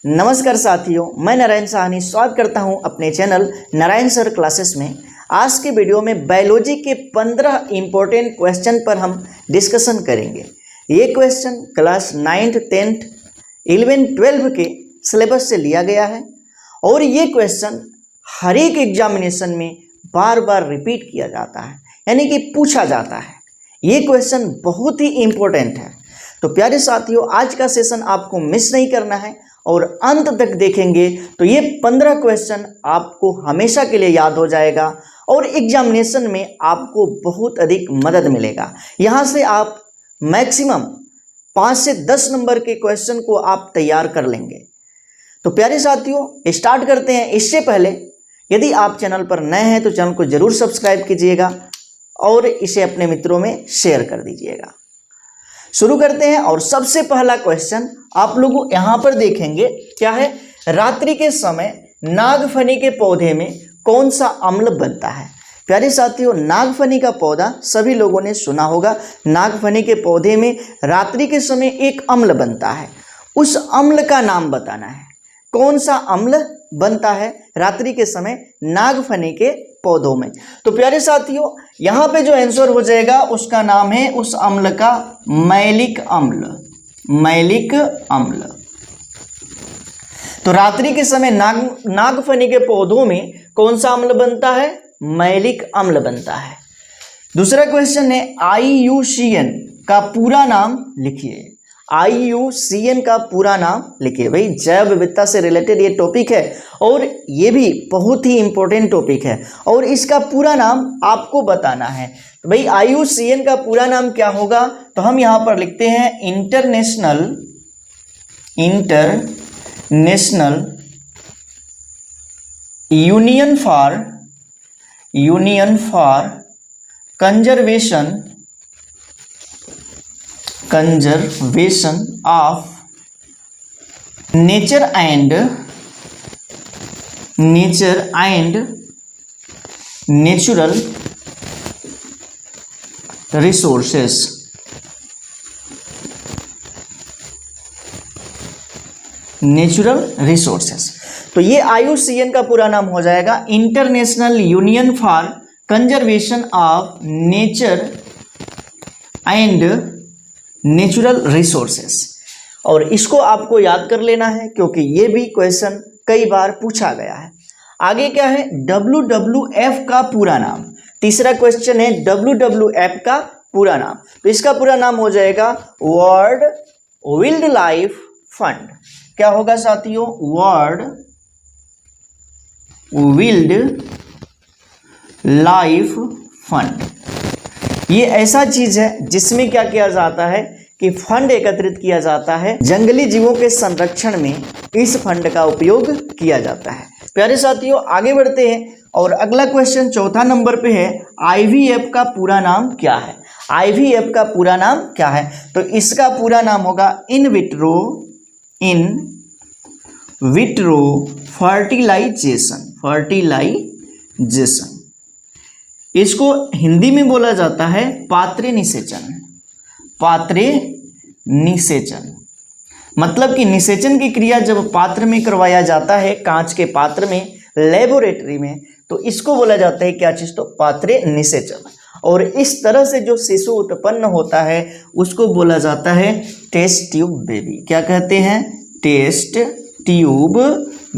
नमस्कार साथियों, मैं नारायण साहनी स्वागत करता हूं अपने चैनल नारायण सर क्लासेस में। आज के वीडियो में बायोलॉजी के 15 इंपॉर्टेंट क्वेश्चन पर हम डिस्कशन करेंगे। ये क्वेश्चन क्लास 9th 10th 11 12 के सिलेबस से लिया गया है और ये क्वेश्चन हर एक एग्जामिनेशन में बार बार रिपीट किया जाता है, यानी कि पूछा जाता है। ये क्वेश्चन बहुत ही इम्पोर्टेंट है। तो प्यारे साथियों, आज का सेशन आपको मिस नहीं करना है और अंत तक देखेंगे तो ये 15 क्वेश्चन आपको हमेशा के लिए याद हो जाएगा और एग्जामिनेशन में आपको बहुत अधिक मदद मिलेगा। यहाँ से आप मैक्सिमम 5 से 10 नंबर के क्वेश्चन को आप तैयार कर लेंगे। तो प्यारे साथियों, स्टार्ट करते हैं। इससे पहले यदि आप चैनल पर नए हैं तो चैनल को जरूर सब्सक्राइब कीजिएगा और इसे अपने मित्रों में शेयर कर दीजिएगा। शुरू करते हैं और सबसे पहला क्वेश्चन आप लोग यहां पर देखेंगे क्या है। रात्रि के समय नागफनी के पौधे में कौन सा अम्ल बनता है। प्यारे साथियों, नागफनी का पौधा सभी लोगों ने सुना होगा। नागफनी के पौधे में रात्रि के समय एक अम्ल बनता है, उस अम्ल का नाम बताना है। कौन सा अम्ल बनता है रात्रि के समय नागफनी के पौधों में। तो प्यारे साथियों, यहां पे जो आंसर हो जाएगा उसका नाम है उस अम्ल का मैलिक अम्ल। मैलिक अम्ल। तो रात्रि के समय नागफनी के पौधों में कौन सा अम्ल बनता है? मैलिक अम्ल बनता है। दूसरा क्वेश्चन है IUCN का पूरा नाम लिखिए। IUCN का पूरा नाम लिखिए। भाई, जैव विविधता से रिलेटेड ये टॉपिक है और ये भी बहुत ही इंपॉर्टेंट टॉपिक है और इसका पूरा नाम आपको बताना है। तो भाई, IUCN का पूरा नाम क्या होगा? तो हम यहाँ पर लिखते हैं international union for conservation of nature and natural resources. तो ये IUCN का पूरा नाम हो जाएगा international union for conservation of nature and natural resources. और इसको आपको याद कर लेना है क्योंकि ये भी क्वेश्चन कई बार पूछा गया है। आगे क्या है? WWF का पूरा नाम। तीसरा क्वेश्चन है WWF का पूरा नाम। तो इसका पूरा नाम हो जाएगा वर्ल्ड वाइल्ड लाइफ फंड। क्या होगा साथियों? World wild life fund. ये ऐसा चीज है जिसमें क्या किया जाता है कि फंड एकत्रित किया जाता है। जंगली जीवों के संरक्षण में इस फंड का उपयोग किया जाता है। प्यारे साथियों, आगे बढ़ते हैं और अगला क्वेश्चन चौथा नंबर पे है IVF का पूरा नाम क्या है। IVF का पूरा नाम क्या है? तो इसका पूरा नाम होगा इन विट्रो फर्टिलाइजेशन। इसको हिंदी में बोला जाता है पात्रे निषेचन। मतलब कि निषेचन की क्रिया जब पात्र में करवाया जाता है, कांच के पात्र में, लेबोरेटरी में, तो इसको बोला जाता है क्या चीज? तो पात्रे निषेचन। और इस तरह से जो शिशु उत्पन्न होता है उसको बोला जाता है टेस्ट ट्यूब बेबी। क्या कहते हैं? Test tube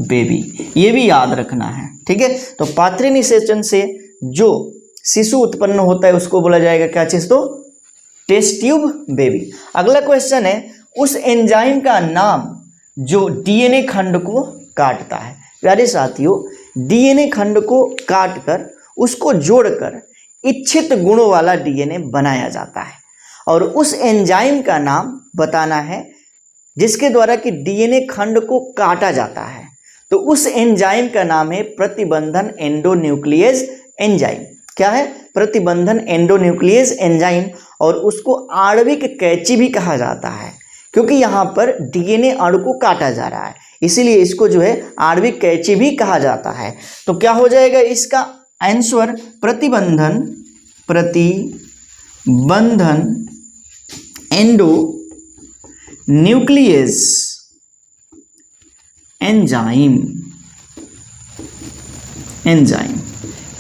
baby. ये भी याद रखना है, ठीक है। तो पात्रे निषेचन से जो शिशु उत्पन्न होता है उसको बोला जाएगा क्या चीज? तो टेस्ट ट्यूब बेबी। अगला क्वेश्चन है उस एंजाइम का नाम जो DNA खंड को काटता है। प्यारे साथियों, DNA खंड को काटकर उसको जोड़कर इच्छित गुणों वाला DNA बनाया जाता है और उस एंजाइम का नाम बताना है जिसके द्वारा कि DNA खंड को काटा जाता है। तो उस एंजाइम का नाम है प्रतिबंधन एंडोन्यूक्लियेज एंजाइम। क्या है? प्रतिबंधन एंडोन्यूक्लियेज एंजाइम। और उसको आणविक कैंची भी कहा जाता है क्योंकि यहाँ पर DNA अणु को काटा जा रहा है, इसीलिए इसको जो है आणविक कैंची भी कहा जाता है। तो क्या हो जाएगा इसका आंसर? प्रतिबंधन एंडोन्यूक्लियेज एंजाइम, एंजाइम,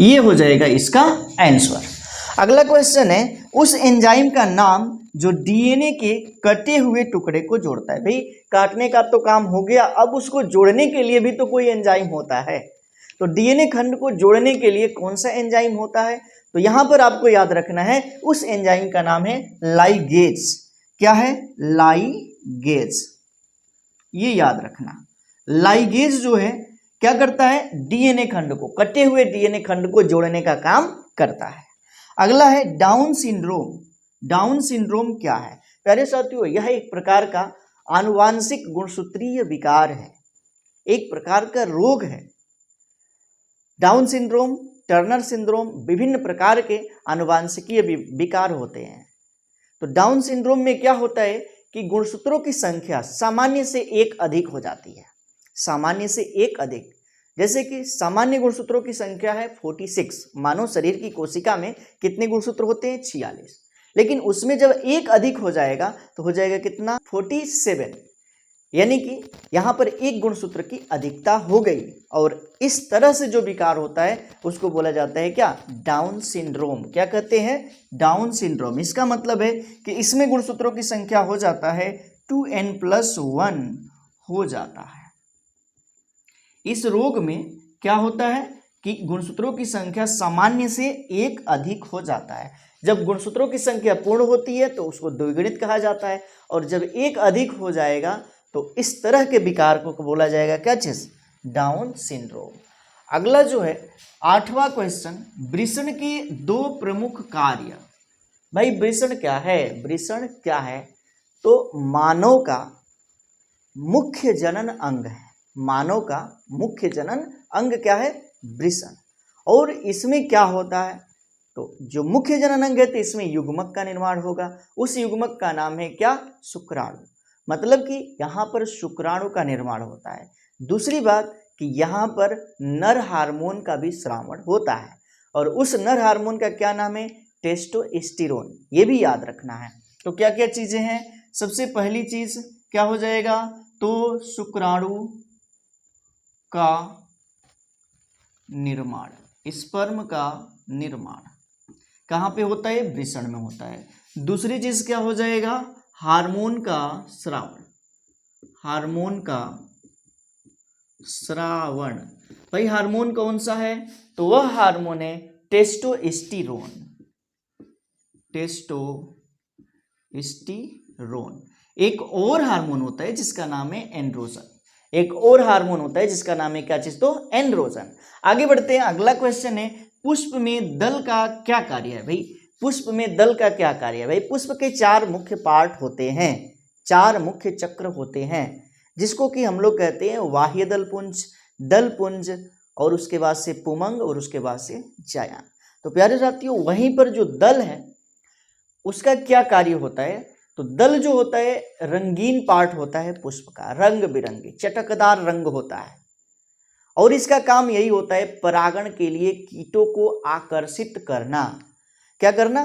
ये हो जाएगा इसका आंसर। अगला क्वेश्चन है, उस एंजाइम का नाम जो डीएनए के कटे हुए टुकड़े को जोड़ता है। भाई काटने का तो काम हो गया, अब उसको जोड़ने के लिए भी तो कोई एंजाइम होता है। तो डीएनए खंड को जोड़ने के लिए कौन सा एंजाइम होता है? तो यहां पर आपको याद रखना है, उस एंजाइम का नाम है लाइगेज। क्या है? लाइगेज, ये याद रखना। लाइगेज जो है क्या करता है? डीएनए खंड को, कटे हुए डीएनए खंड को जोड़ने का काम करता है। अगला है डाउन सिंड्रोम। डाउन सिंड्रोम क्या है? प्यारे साथियों, यह एक प्रकार का आनुवांशिक गुणसूत्रीय विकार है, एक प्रकार का रोग है। डाउन सिंड्रोम, टर्नर सिंड्रोम, विभिन्न प्रकार के आनुवांशिकीय विकार होते हैं। तो डाउन सिंड्रोम में क्या होता है कि गुणसूत्रों की संख्या सामान्य से एक अधिक हो जाती है, सामान्य से एक अधिक। जैसे कि सामान्य गुणसूत्रों की संख्या है 46, मानव शरीर की कोशिका में कितने गुणसूत्र होते हैं? 46। लेकिन उसमें जब एक अधिक हो जाएगा तो हो जाएगा कितना? 47, यानी कि यहाँ पर एक गुणसूत्र की अधिकता हो गई। और इस तरह से जो विकार होता है उसको बोला जाता है क्या? Down syndrome. क्या कहते हैं? Down syndrome. इसका मतलब है कि इसमें गुणसूत्रों की संख्या हो जाता है 2n+1 हो जाता है। इस रोग में क्या होता है कि गुणसूत्रों की संख्या सामान्य से एक अधिक हो जाता है। जब गुणसूत्रों की संख्या पूर्ण होती है तो उसको द्विगुणित कहा जाता है, और जब एक अधिक हो जाएगा तो इस तरह के विकार को बोला जाएगा क्या चीज? Down syndrome. अगला जो है 8वां क्वेश्चन, वृषण के 2 प्रमुख कार्य। भाई वृषण क्या है? वृषण क्या है? तो मानव का मुख्य जनन अंग है। मानव का मुख्य जनन अंग क्या है? वृषण। और इसमें क्या होता है? तो जो मुख्य जनन अंग है तो इसमें युग्मक का निर्माण होगा। उस युग्मक का नाम है क्या? शुक्राणु। मतलब कि यहाँ पर शुक्राणु का निर्माण होता है। दूसरी बात कि यहाँ पर नर हार्मोन का भी स्रावण होता है, और उस नर हार्मोन का क्या नाम है? टेस्टोस्टेरोन। ये भी याद रखना है। तो क्या क्या चीजें हैं? सबसे पहली चीज क्या हो जाएगा? तो शुक्राणु का निर्माण, स्पर्म का निर्माण कहाँ पे होता है? वृषण में होता है। दूसरी चीज क्या हो जाएगा? हार्मोन का स्रावण, हार्मोन का स्रावण। भाई हार्मोन कौन सा है? तो वह हार्मोन है टेस्टोस्टेरोन। टेस्टोस्टेरोन। एक और हार्मोन होता है जिसका नाम है एंड्रोजन। एक और हार्मोन होता है जिसका नाम है क्या चीज? तो एंड्रोजन। आगे बढ़ते हैं। अगला क्वेश्चन है, पुष्प में दल का क्या कार्य है? भाई पुष्प में दल का क्या कार्य है? भाई पुष्प के 4 मुख्य पार्ट होते हैं, 4 मुख्य चक्र होते हैं, जिसको कि हम लोग कहते हैं बाह्य दल पुंज, और उसके बाद से पुमंग, और उसके बाद से जायान। तो प्यारे साथियों, वहीं पर जो दल है उसका क्या कार्य होता है? तो दल जो होता है रंगीन पार्ट होता है पुष्प का, रंग बिरंगे चटकदार रंग होता है, और इसका काम यही होता है परागण के लिए कीटों को आकर्षित करना। क्या करना?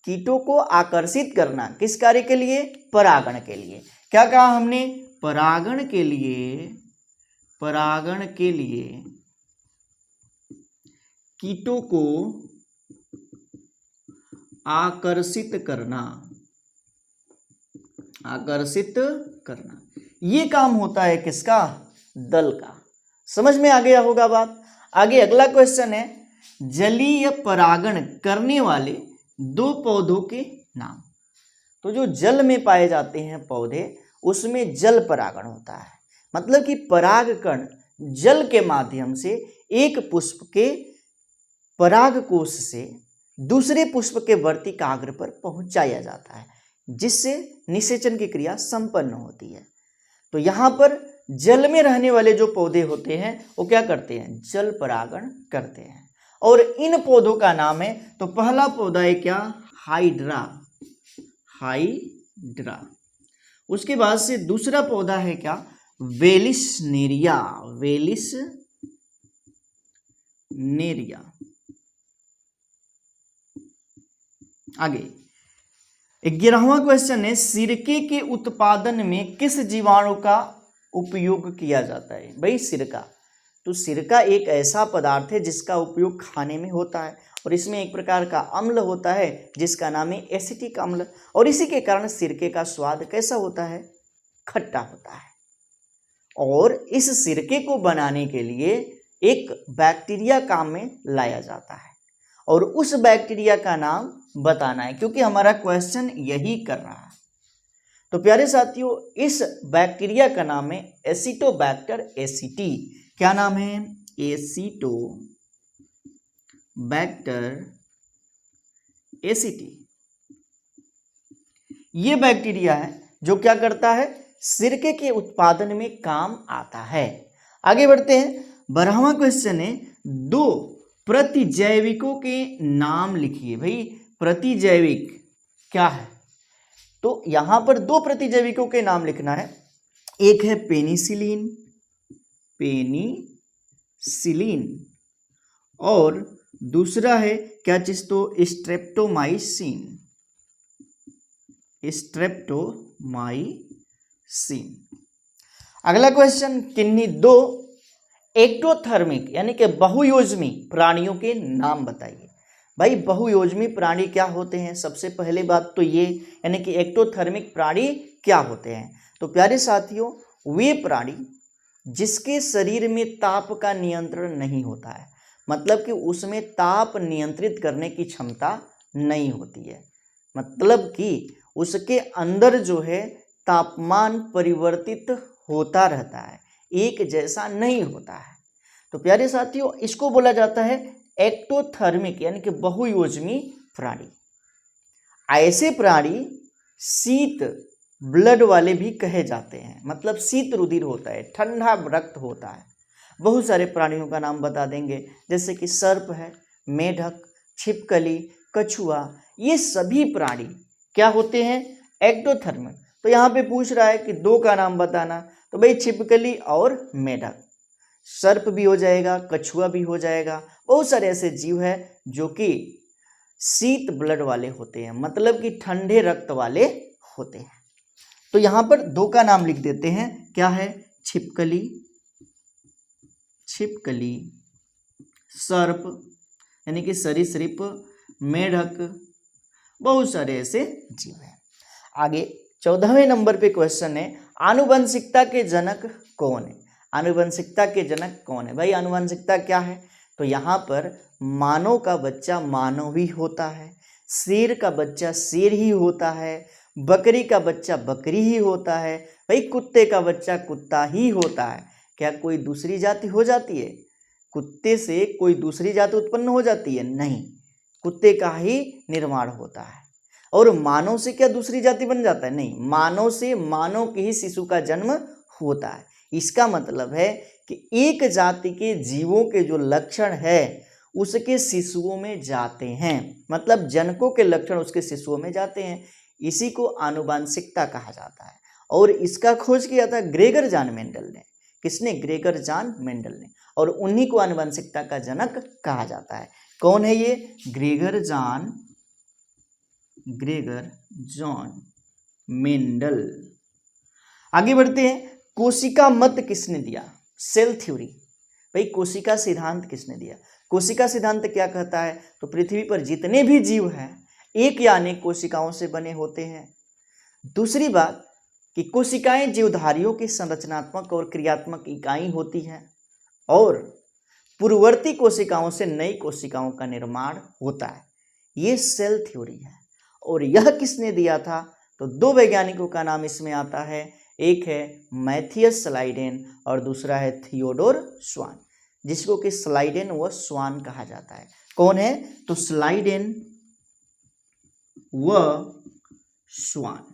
कीटों को आकर्षित करना। किस कार्य के लिए? परागण के लिए। क्या कहा हमने? परागण के लिए, परागण के लिए कीटों को आकर्षित करना, आकर्षित करना। ये काम होता है किसका? दल का। समझ में आ गया होगा बात। आगे अगला क्वेश्चन है, जलीय परागण करने वाले 2 पौधों के नाम। तो जो जल में पाए जाते हैं पौधे, उसमें जल परागण होता है। मतलब कि परागकण जल के माध्यम से एक पुष्प के परागकोश से दूसरे पुष्प के वर्तिकाग्र पर पहुंचाया जाता है, जिससे निषेचन की क्रिया संपन्न होती है। तो यहाँ पर जल में रहने वाले जो पौधे होते हैं वो क्या करते हैं? जल परागण करते हैं। और इन पौधों का नाम है, तो पहला पौधा है क्या? Hydra, hydra. उसके बाद से दूसरा पौधा है क्या? Vallisneria, Vallisneria. आगे 11वां क्वेश्चन है, सिरके के उत्पादन में किस जीवाणु का उपयोग किया जाता है? भाई सिरका। तो सिरका एक ऐसा पदार्थ है जिसका उपयोग खाने में होता है और इसमें एक प्रकार का अम्ल होता है जिसका नाम है एसिटिक अम्ल, और इसी के कारण सिरके का स्वाद कैसा होता है? खट्टा होता है। और इस सिरके को बनाने के लिए एक बैक्टीरिया काम में लाया जाता है और उस बैक्टीरिया का नाम बताना है, क्योंकि हमारा क्वेश्चन यही कर रहा है। तो प्यारे साथियों, इस बैक्टीरिया का नाम है एसिटोबैक्टर एसिटी। क्या नाम है? एसिटोबैक्टर एसिटी। ये बैक्टीरिया है जो क्या करता है? सिरके के उत्पादन में काम आता है। आगे बढ़ते हैं। 12वां क्वेश्चन है, 2 प्रतिजैविकों के नाम लिखिए। भाई प्रतिजैविक क्या है? तो यहां पर 2 प्रतिजैविकों के नाम लिखना है। एक है पेनिसिलिन, पेनिसिलिन, और दूसरा है क्या चीज? तो स्ट्रेप्टोमाइसिन, स्ट्रेप्टोमाइसिन। अगला क्वेश्चन, किन्हीं 2 एक्टोथर्मिक यानी कि बहुयोजमी प्राणियों के नाम बताइए। भाई बहुयोजमी प्राणी क्या होते हैं? सबसे पहले बात तो ये, यानी कि एक्टोथर्मिक प्राणी क्या होते हैं? तो प्यारे साथियों, वे प्राणी जिसके शरीर में ताप का नियंत्रण नहीं होता है, मतलब कि उसमें ताप नियंत्रित करने की क्षमता नहीं होती है, मतलब कि उसके अंदर जो है तापमान परिवर्तित होता रहता है, एक जैसा नहीं होता है। तो प्यारे साथियों, इसको बोला जाता है एक्टोथर्मिक यानी कि बहुयोजमी प्राणी। ऐसे प्राणी शीत ब्लड वाले भी कहे जाते हैं, मतलब शीत रुधिर होता है, ठंडा रक्त होता है। बहुत सारे प्राणियों का नाम बता देंगे, जैसे कि सर्प है, मेढक, छिपकली, कछुआ, ये सभी प्राणी क्या होते हैं? एक्टोथर्मिक। तो यहाँ पे पूछ रहा है कि 2 का नाम बताना, तो भाई छिपकली और मेढक। सर्प भी हो जाएगा, कछुआ भी हो जाएगा। बहुत सारे ऐसे जीव हैं जो कि शीत ब्लड वाले होते हैं, मतलब कि ठंडे रक्त वाले होते हैं। तो यहां पर 2 का नाम लिख देते हैं। क्या है? छिपकली, छिपकली, सर्प यानी कि सरीसृप, मेढक, बहुत सारे ऐसे जीव हैं। आगे 14वें नंबर पे क्वेश्चन है, आनुवंशिकता के जनक कौन है? आनुवंशिकता के जनक कौन है? भाई आनुवंशिकता क्या है? तो यहाँ पर मानव का बच्चा मानव ही होता है, शेर का बच्चा शेर ही होता है, बकरी का बच्चा बकरी ही होता है, भाई कुत्ते का बच्चा कुत्ता ही होता है। क्या कोई दूसरी जाति हो जाती है? कुत्ते से कोई दूसरी जाति उत्पन्न हो जाती है? नहीं, कुत्ते का ही निर्माण होता है। और मानव से क्या दूसरी जाति बन जाता है? नहीं, मानव से मानव के ही शिशु का जन्म होता है। इसका मतलब है कि एक जाति के जीवों के जो लक्षण है उसके शिशुओं में जाते हैं, मतलब जनकों के लक्षण उसके शिशुओं में जाते हैं। इसी को आनुवंशिकता कहा जाता है। और इसका खोज किया था ग्रेगर जान मेंडल ने। किसने? ग्रेगर जान मेंडल ने। और उन्हीं को आनुवंशिकता का जनक कहा जाता है। कौन है ये? Gregor John Mendel. आगे बढ़ते हैं। कोशिका मत किसने दिया? Cell theory. भाई कोशिका सिद्धांत किसने दिया? कोशिका सिद्धांत क्या कहता है? तो पृथ्वी पर जितने भी जीव हैं एक या अनेक कोशिकाओं से बने होते हैं। दूसरी बात कि कोशिकाएं जीवधारियों की संरचनात्मक और क्रियात्मक इकाई होती हैं और पूर्ववर्ती कोशिकाओं से नई कोशिकाओं का निर्माण होता है। ये सेल थ्योरी है। और यह किसने दिया था? तो 2 वैज्ञानिकों का नाम इसमें आता है। एक है मैथियस स्लाइडेन और दूसरा है थियोडोर स्वान, जिसको कि स्लाइडेन व स्वान कहा जाता है। कौन है? तो स्लाइडेन व स्वान।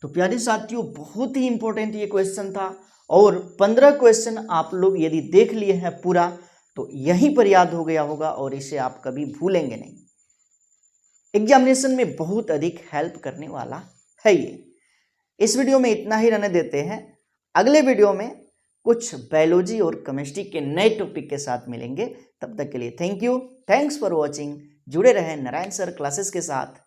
तो प्यारे साथियों, बहुत ही इंपॉर्टेंट ये क्वेश्चन था और 15 क्वेश्चन आप लोग यदि देख लिए हैं पूरा तो यहीं पर याद हो गया होगा और इसे आप कभी भूलेंगे नहीं। एग्जामिनेशन में बहुत अधिक हेल्प करने वाला है ये। इस वीडियो में इतना ही रहने देते हैं। अगले वीडियो में कुछ बायोलॉजी और केमिस्ट्री के नए टॉपिक के साथ मिलेंगे। तब तक के लिए thank you, thanks for watching. जुड़े रहें नारायण सर क्लासेस के साथ।